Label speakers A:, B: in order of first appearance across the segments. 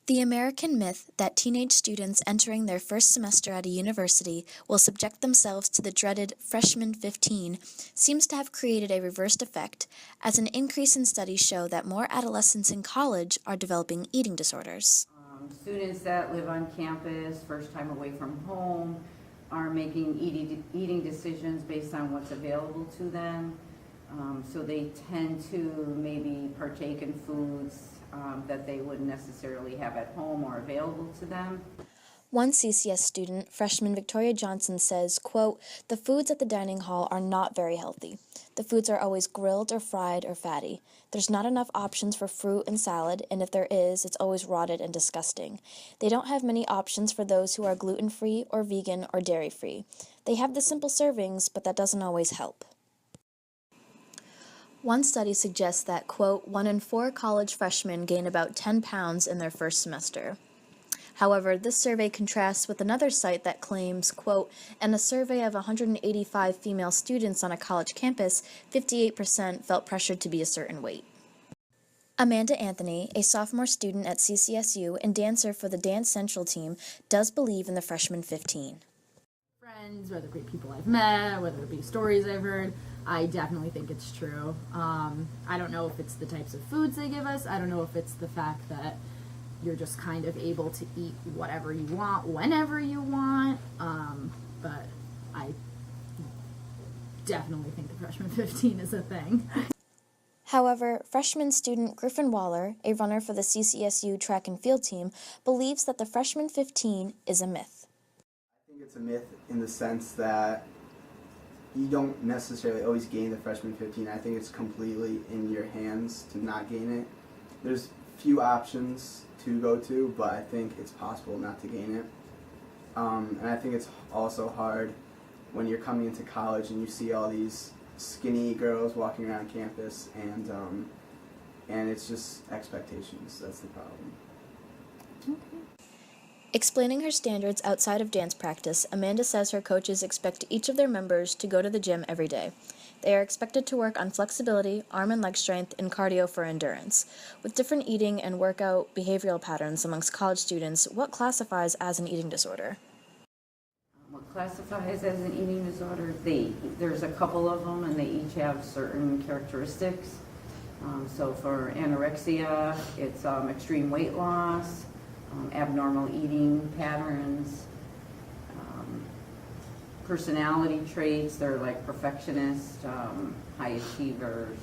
A: The American myth that teenage students entering their first semester at a university will subject themselves to the dreaded freshman 15 seems to have created a reversed effect, as an increase in studies show that more adolescents in college are developing eating disorders.
B: Students that live on campus, first time away from home, are making eating decisions based on what's available to them. So they tend to maybe partake in foods that they wouldn't necessarily have at home or available to them.
A: One CCS student, freshman Victoria Johnson, says, quote, "The foods at the dining hall are not very healthy. The foods are always grilled or fried or fatty. There's not enough options for fruit and salad, and if there is, it's always rotted and disgusting. They don't have many options for those who are gluten-free or vegan or dairy-free. They have the simple servings, but that doesn't always help." One study suggests that, quote, 1 in 4 college freshmen gain about 10 pounds in their first semester. However, this survey contrasts with another site that claims, quote, "In a survey of 185 female students on a college campus, 58% felt pressured to be a certain weight." Amanda Anthony, a sophomore student at CCSU and dancer for the Dance Central team, does believe in the freshman 15.
C: Friends, whether it be people I've met, whether it be stories I've heard, I definitely think it's true. I don't know if it's the types of foods they give us. I don't know if it's the fact that you're just kind of able to eat whatever you want, whenever you want. But I definitely think the freshman 15 is a thing.
A: However, freshman student Griffin Waller, a runner for the CCSU track and field team, believes that the freshman 15 is a myth.
D: I think it's a myth in the sense that you don't necessarily always gain the freshman 15. I think it's completely in your hands to not gain it. There's few options to go to, but I think it's possible not to gain it. And I think it's also hard when you're coming into college and you see all these skinny girls walking around campus, and it's just expectations. That's the problem.
A: Explaining her standards outside of dance practice, Amanda says her coaches expect each of their members to go to the gym every day. They are expected to work on flexibility, arm and leg strength, and cardio for endurance. With different eating and workout behavioral patterns amongst college students, what classifies as an eating disorder?
B: What classifies as an eating disorder? There's a couple of them, and they each have certain characteristics. So for anorexia, it's extreme weight loss, abnormal eating patterns, personality traits. They're like perfectionists, high achievers.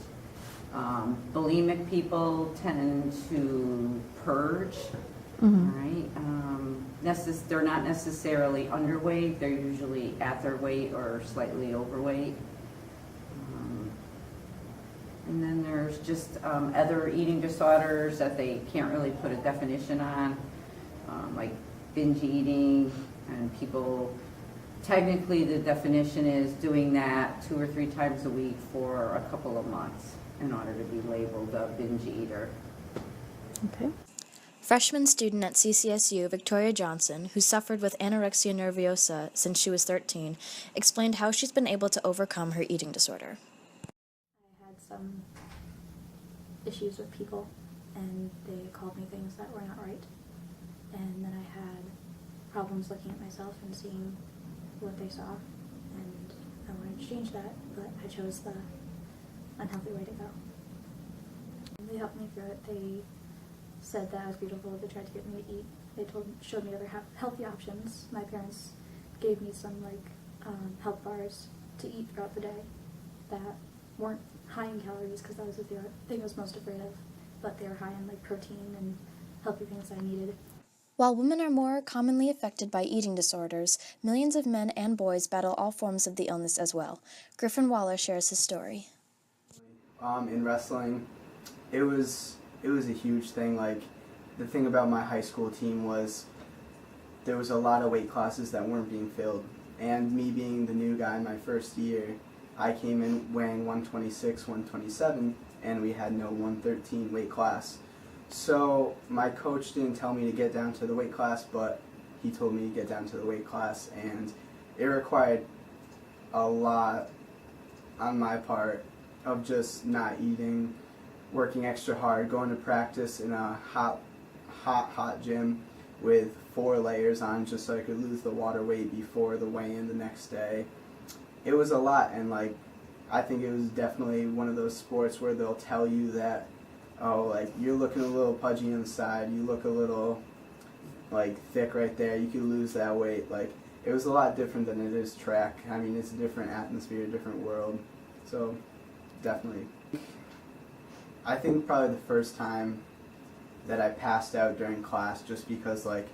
B: Bulimic people tend to purge. Right? They're not necessarily underweight. They're usually at their weight or slightly overweight. And then there's just other eating disorders that they can't really put a definition on, like binge eating, and people, technically the definition is doing that 2 or 3 times a week for a couple of months in order to be labeled a binge eater.
A: Okay. Freshman student at CCSU, Victoria Johnson, who suffered with anorexia nerviosa since she was 13, explained how she's been able to overcome her eating disorder.
E: I had some issues with people, and they called me things that were not right. And then I had problems looking at myself and seeing what they saw, and I wanted to change that, but I chose the unhealthy way to go. And they helped me through it. They said that I was beautiful. They tried to get me to eat. They showed me other healthy options. My parents gave me some health bars to eat throughout the day that weren't high in calories, because that was the thing I was most afraid of, but they were high in protein and healthy things I needed.
A: While women are more commonly affected by eating disorders, millions of men and boys battle all forms of the illness as well. Griffin Waller shares his story.
D: In wrestling, it was a huge thing. Like, the thing about my high school team was there was a lot of weight classes that weren't being filled. And me being the new guy in my first year, I came in weighing 126, 127, and we had no 113 weight class. So my coach didn't tell me to get down to the weight class, but he told me to get down to the weight class, and it required a lot on my part of just not eating, working extra hard, going to practice in a hot gym with 4 layers on just so I could lose the water weight before the weigh-in the next day. It was a lot, and like I think it was definitely one of those sports where they'll tell you that, oh, like you're looking a little pudgy inside, you look a little like thick right there, you could lose that weight. Like it was a lot different than it is track. I mean, it's a different atmosphere, a different world. So definitely. I think probably the first time that I passed out during class, just because like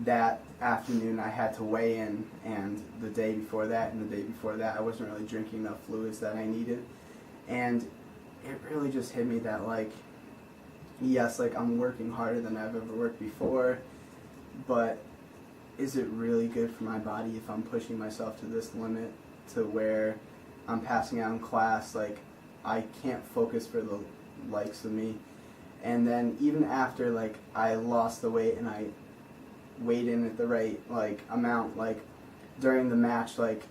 D: that afternoon I had to weigh in, and the day before that and the day before that I wasn't really drinking enough fluids that I needed. And it really just hit me that like, yes, like I'm working harder than I've ever worked before, but is it really good for my body if I'm pushing myself to this limit to where I'm passing out in class? Like I can't focus for the likes of me. And then even after like I lost the weight and I weighed in at the right like amount, like during the match, like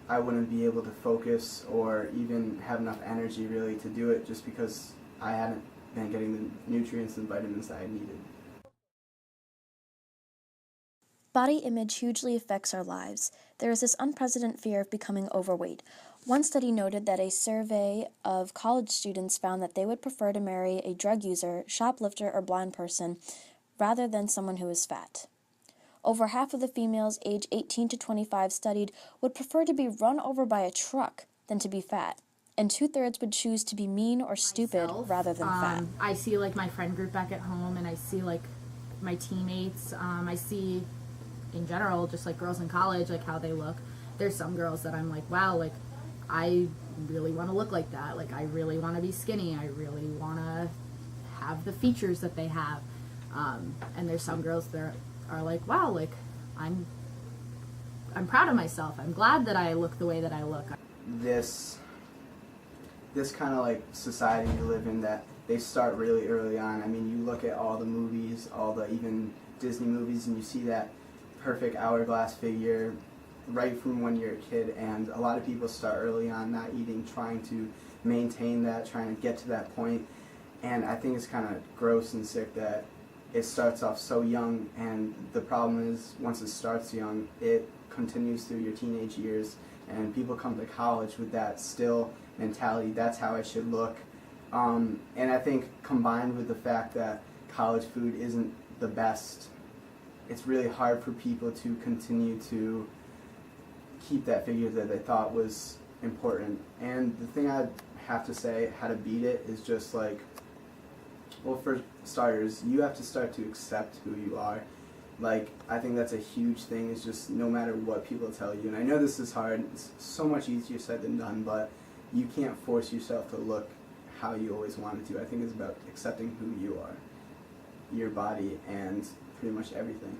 D: I wouldn't be able to focus or even have enough energy really to do it, just because I hadn't been getting the nutrients and vitamins that I needed.
A: Body image hugely affects our lives. There is this unprecedented fear of becoming overweight. One study noted that a survey of college students found that they would prefer to marry a drug user, shoplifter, or blind person rather than someone who is fat. Over half of the females aged 18 to 25 studied would prefer to be run over by a truck than to be fat, and 2/3 would choose to be mean or stupid
C: Myself,
A: rather than fat.
C: I see like my friend group back at home, and I see like my teammates. I see in general just like girls in college, like how they look. There's some girls that I'm like, wow, like I really want to look like that. Like I really want to be skinny. I really want to have the features that they have. And there's some girls that are like, wow, like I'm proud of myself. I'm glad that I look the way that I look.
D: This kind of like society we live in, that they start really early on. I mean, you look at all the movies, all the even Disney movies, and you see that perfect hourglass figure right from when you're a kid. And a lot of people start early on not eating, trying to maintain that, trying to get to that point. And I think it's kind of gross and sick that it starts off so young, and the problem is once it starts young, it continues through your teenage years, and people come to college with that still mentality, that's how I should look. And I think combined with the fact that college food isn't the best, it's really hard for people to continue to keep that figure that they thought was important. And the thing I'd have to say how to beat it is just like, well, for starters, you have to start to accept who you are. Like, I think that's a huge thing, is just no matter what people tell you. And I know this is hard, it's so much easier said than done, but you can't force yourself to look how you always wanted to. I think it's about accepting who you are, your body, and pretty much everything.